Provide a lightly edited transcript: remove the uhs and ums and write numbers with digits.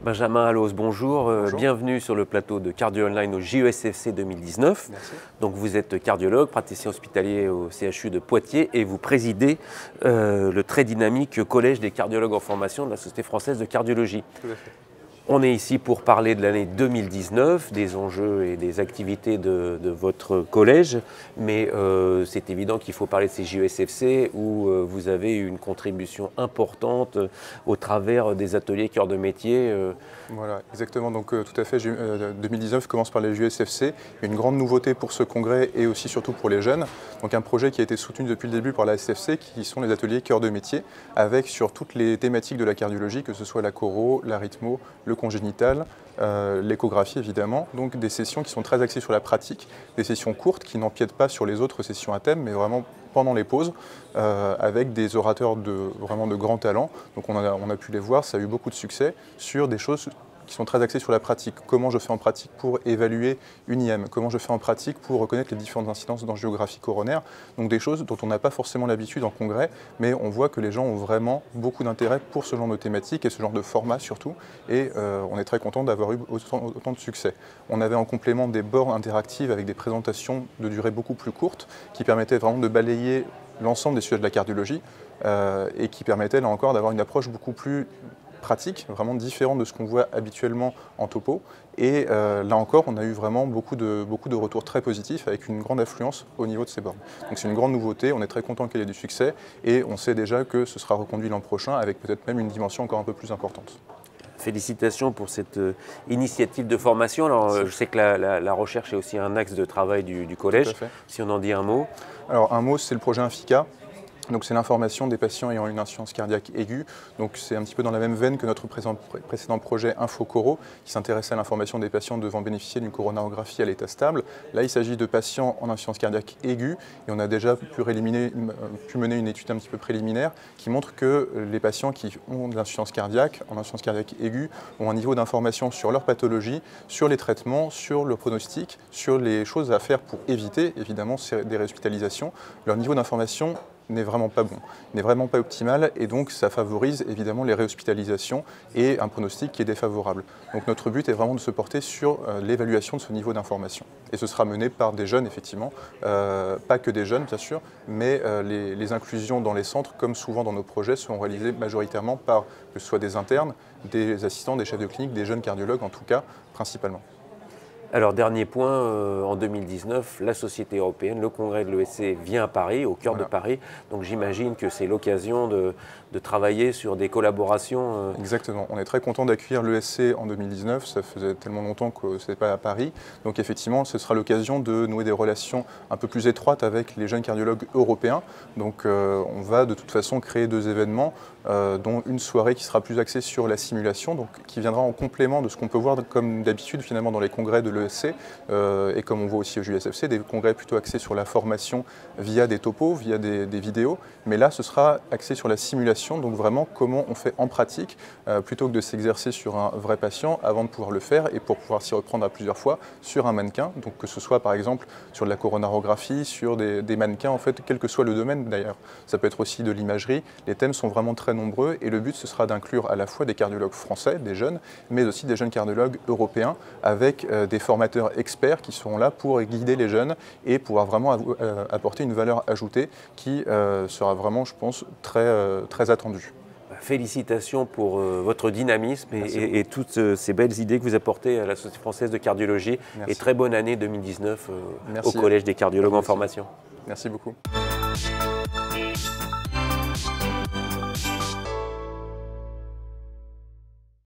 Benjamin Allos, bonjour. Bonjour. Bienvenue sur le plateau de Cardio Online au JESFC 2019. Merci. Donc vous êtes cardiologue, praticien hospitalier au CHU de Poitiers et vous présidez le très dynamique Collège des cardiologues en formation de la Société française de cardiologie. Tout à fait. On est ici pour parler de l'année 2019, des enjeux et des activités de votre collège, mais c'est évident qu'il faut parler de ces JESFC où vous avez eu une contribution importante au travers des ateliers cœur de métier. Voilà, exactement. Donc tout à fait, 2019 commence par les JESFC. Il y a une grande nouveauté pour ce congrès et aussi surtout pour les jeunes. Donc un projet qui a été soutenu depuis le début par la SFC, qui sont les ateliers cœur de métier, avec sur toutes les thématiques de la cardiologie, que ce soit la choro, l'arythmo, le congénital, l'échographie évidemment, donc des sessions qui sont très axées sur la pratique, des sessions courtes qui n'empiètent pas sur les autres sessions à thème, mais vraiment pendant les pauses, avec des orateurs vraiment de grand talent. Donc on a pu les voir, ça a eu beaucoup de succès sur des choses qui sont très axées sur la pratique. Comment je fais en pratique pour évaluer une IM, comment je fais en pratique pour reconnaître les différentes incidences d'angiographie coronaire. Donc des choses dont on n'a pas forcément l'habitude en congrès, mais on voit que les gens ont vraiment beaucoup d'intérêt pour ce genre de thématique et ce genre de format surtout. Et on est très content d'avoir eu autant de succès. On avait en complément des bords interactives avec des présentations de durée beaucoup plus courte qui permettaient vraiment de balayer l'ensemble des sujets de la cardiologie et qui permettaient là encore d'avoir une approche beaucoup plus pratique, vraiment différente de ce qu'on voit habituellement en topo. Et là encore, on a eu vraiment beaucoup de retours très positifs avec une grande affluence au niveau de ces bornes. Donc c'est une grande nouveauté, on est très content qu'elle ait du succès et on sait déjà que ce sera reconduit l'an prochain avec peut-être même une dimension encore un peu plus importante. Félicitations pour cette initiative de formation. Alors, je sais que la recherche est aussi un axe de travail du collège. Si on en dit un mot. Alors un mot, c'est le projet Infica. Donc c'est l'information des patients ayant une insuffisance cardiaque aiguë. Donc c'est un petit peu dans la même veine que notre précédent projet InfoCoro, qui s'intéressait à l'information des patients devant bénéficier d'une coronarographie à l'état stable. Là, il s'agit de patients en insuffisance cardiaque aiguë, et on a déjà pu mener une étude un petit peu préliminaire qui montre que les patients qui ont de l'insuffisance cardiaque, en insuffisance cardiaque aiguë, ont un niveau d'information sur leur pathologie, sur les traitements, sur le pronostic, sur les choses à faire pour éviter, évidemment, des réhospitalisations. Leur niveau d'information n'est vraiment pas bon, n'est vraiment pas optimal et donc ça favorise évidemment les réhospitalisations et un pronostic qui est défavorable. Donc notre but est vraiment de se porter sur l'évaluation de ce niveau d'information. Et ce sera mené par des jeunes effectivement, pas que des jeunes bien sûr, mais les inclusions dans les centres, comme souvent dans nos projets, seront réalisées majoritairement par que ce soit des internes, des assistants, des chefs de clinique, des jeunes cardiologues en tout cas, principalement. Alors, dernier point, en 2019, la Société européenne, le congrès de l'ESC vient à Paris, au cœur de Paris. Donc j'imagine que c'est l'occasion de travailler sur des collaborations. Exactement. On est très content d'accueillir l'ESC en 2019. Ça faisait tellement longtemps que ce n'était pas à Paris. Donc effectivement, ce sera l'occasion de nouer des relations un peu plus étroites avec les jeunes cardiologues européens. Donc on va de toute façon créer 2 événements, dont une soirée qui sera plus axée sur la simulation, donc qui viendra en complément de ce qu'on peut voir comme d'habitude finalement dans les congrès de l'ESC et comme on voit aussi au JESFC, des congrès plutôt axés sur la formation via des topos, via des vidéos, mais là ce sera axé sur la simulation, donc vraiment comment on fait en pratique plutôt que de s'exercer sur un vrai patient avant de pouvoir le faire et pour pouvoir s'y reprendre à plusieurs fois sur un mannequin, donc que ce soit par exemple sur de la coronarographie, sur des mannequins en fait, quel que soit le domaine d'ailleurs. Ça peut être aussi de l'imagerie, les thèmes sont vraiment très nombreux et le but ce sera d'inclure à la fois des cardiologues français, des jeunes, mais aussi des jeunes cardiologues européens avec des formateurs experts qui seront là pour guider les jeunes et pouvoir vraiment apporter une valeur ajoutée qui sera vraiment, je pense, très attendue. Félicitations pour votre dynamisme et toutes ces belles idées que vous apportez à la Société française de cardiologie. Merci. Et très bonne année 2019 au Collège des cardiologues en formation. Merci beaucoup.